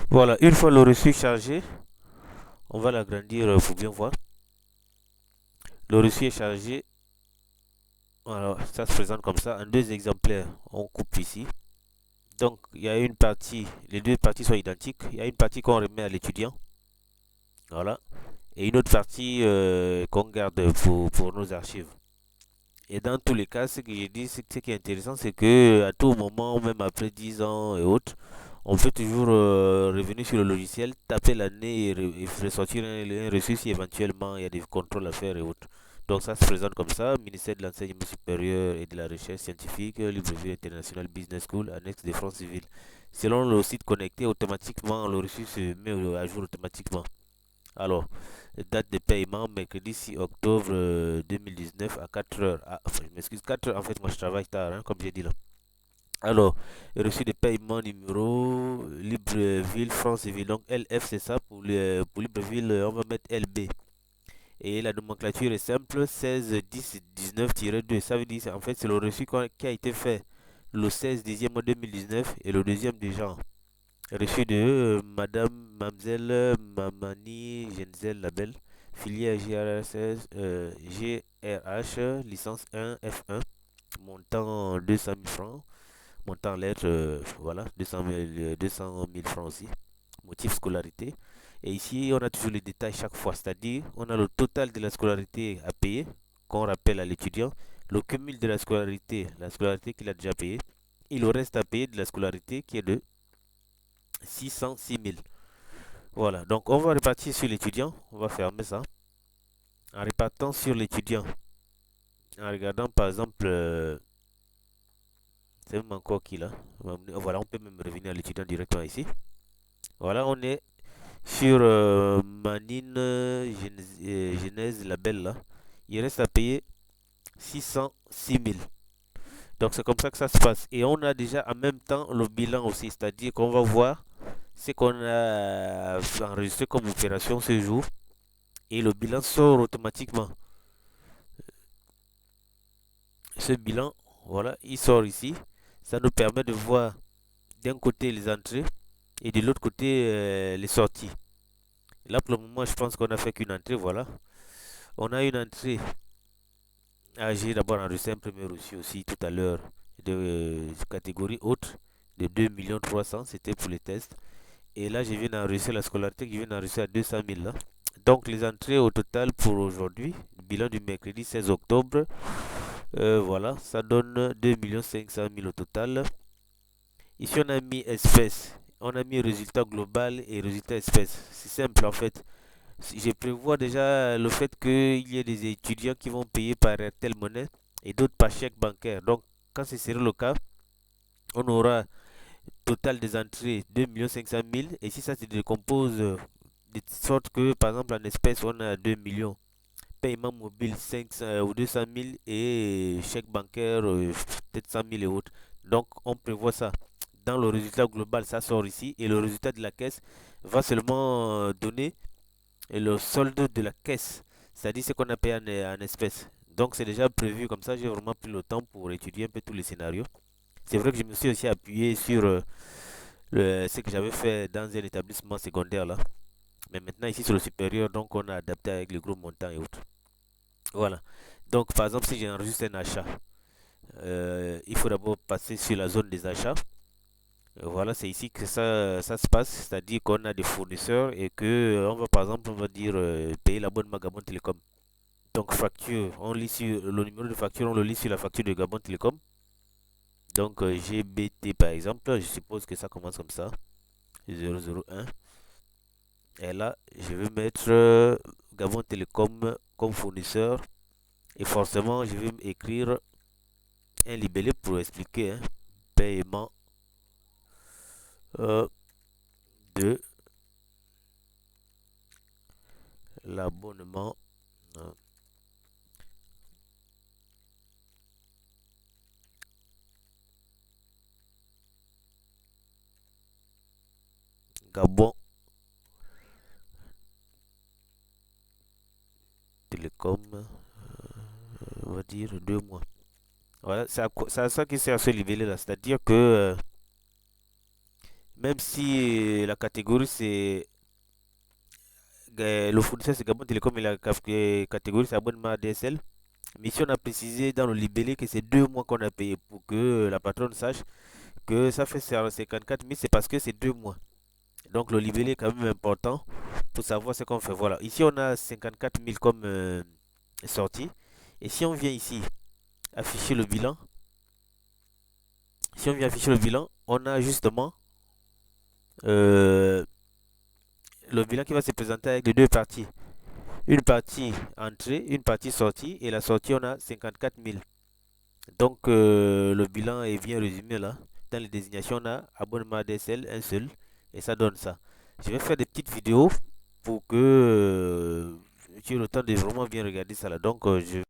Voilà, une fois le reçu chargé, on va l'agrandir pour bien voir. Le reçu est chargé. Alors, ça se présente comme ça. En deux exemplaires, on coupe ici. Donc, il y a une partie, les deux parties sont identiques. Il y a une partie qu'on remet à l'étudiant. Voilà. Et une autre partie qu'on garde pour nos archives. Et dans tous les cas, ce que j'ai dit, ce qui est intéressant, c'est que à tout moment, même après 10 ans et autres, on peut toujours revenir sur le logiciel, taper l'année et ressortir un reçu si éventuellement il y a des contrôles à faire et autres. Donc ça se présente comme ça, ministère de l'enseignement supérieur et de la recherche scientifique, Libreville International Business School, annexe des France civiles. Selon le site connecté, automatiquement, le reçu se met à jour automatiquement. Alors, date de paiement, mercredi 6 octobre 2019 à 4 heures. Ah, enfin, je m'excuse, 4 heures, en fait, moi je travaille tard, hein, comme j'ai dit là. Alors, reçu de paiement numéro Libreville, France et Ville. Donc, LF, c'est ça. Pour Libreville, on va mettre LB. Et la nomenclature est simple 16 10 19-2. Ça veut dire, en fait, c'est le reçu qui a été fait le 16 10e mois 2019 et le deuxième déjà. Reçu de Madame Mamzelle Mamani Genzel Label, filière GRH, licence 1 F1, montant 200 000 francs, montant en lettres, voilà, 200 000 francs aussi, motif scolarité. Et ici, on a toujours les détails chaque fois, c'est-à-dire on a le total de la scolarité à payer, qu'on rappelle à l'étudiant, le cumul de la scolarité qu'il a déjà payé, et le reste à payer de la scolarité qui est de 606 000. Voilà, donc on va répartir sur l'étudiant. On va fermer ça. En répartant sur l'étudiant, en regardant par exemple, c'est même encore qui là. Voilà, on peut même revenir à l'étudiant directement ici. Voilà, on est sur Manine Genèse Label là. Il reste à payer 606 000. Donc c'est comme ça que ça se passe. Et on a déjà en même temps le bilan aussi, c'est-à-dire qu'on va voir ce qu'on a enregistré comme opération ce jour et le bilan sort automatiquement. Ce bilan, voilà, il sort ici. Ça nous permet de voir d'un côté les entrées et de l'autre côté les sorties. Là, pour le moment, je pense qu'on a fait qu'une entrée, voilà. On a une entrée. Ah, j'ai d'abord enregistré un premier reçu aussi tout à l'heure de catégorie haute de 2 300 000, c'était pour les tests. Et là, je viens d'enregistrer la scolarité que je viens d'enregistrer à 200 000 là. Donc, les entrées au total pour aujourd'hui, bilan du mercredi 16 octobre, voilà, ça donne 2 500 000 au total. Ici, on a mis espèce. On a mis résultat global et résultat espèce. C'est simple en fait. Je prévois déjà le fait qu'il y ait des étudiants qui vont payer par telle monnaie et d'autres par chèque bancaire. Donc, quand ce sera le cas, on aura total des entrées 2 500 000. Et si ça se décompose de sorte que, par exemple, en espèces, on a 2 millions. Paiement mobile 500 ou 200 000 et chèque bancaire peut-être 100 000 et autres. Donc, on prévoit ça. Dans le résultat global, ça sort ici. Et le résultat de la caisse va seulement donner le solde de la caisse. C'est-à-dire ce qu'on a payé en espèces. Donc, c'est déjà prévu comme ça. J'ai vraiment pris le temps pour étudier un peu tous les scénarios. C'est vrai que je me suis aussi appuyé sur ce que j'avais fait dans un établissement secondaire là. Mais maintenant, ici sur le supérieur, donc on a adapté avec les gros montants et autres. Voilà. Donc, par exemple, si j'enregistre un achat, il faut d'abord passer sur la zone des achats. Voilà, c'est ici que ça se passe, c'est-à-dire qu'on a des fournisseurs et que on va par exemple, on va dire payer l'abonnement Gabon Télécom. Donc facture, on lit sur le numéro de facture, on le lit sur la facture de Gabon Télécom. Donc GBT par exemple, je suppose que ça commence comme ça, 001. Et là, je vais mettre Gabon Télécom comme fournisseur et forcément, je vais écrire un libellé pour expliquer hein, paiement euh, de l'abonnement Gabon Télécom, on va dire 2 mois. Voilà, c'est à ça qui sert ce libellé là, c'est-à-dire que Même si la catégorie c'est le fournisseur c'est Gabon Télécom et la catégorie c'est abonnement ADSL. Mais si on a précisé dans le libellé que c'est 2 mois qu'on a payé pour que la patronne sache que ça fait 54 000, c'est parce que c'est 2 mois. Donc le libellé est quand même important pour savoir ce qu'on fait. Voilà, ici on a 54 000 comme sortie. Et si on vient ici afficher le bilan, si on vient afficher le bilan, on a justement euh, le bilan qui va se présenter avec les deux parties. Une partie entrée, une partie sortie. Et la sortie, on a 54 000. Donc le bilan est bien résumé là. Dans les désignations, on a abonnement ADSL, un seul. Et ça donne ça. Je vais faire des petites vidéos pour que tu aies le temps de vraiment bien regarder ça là. Donc je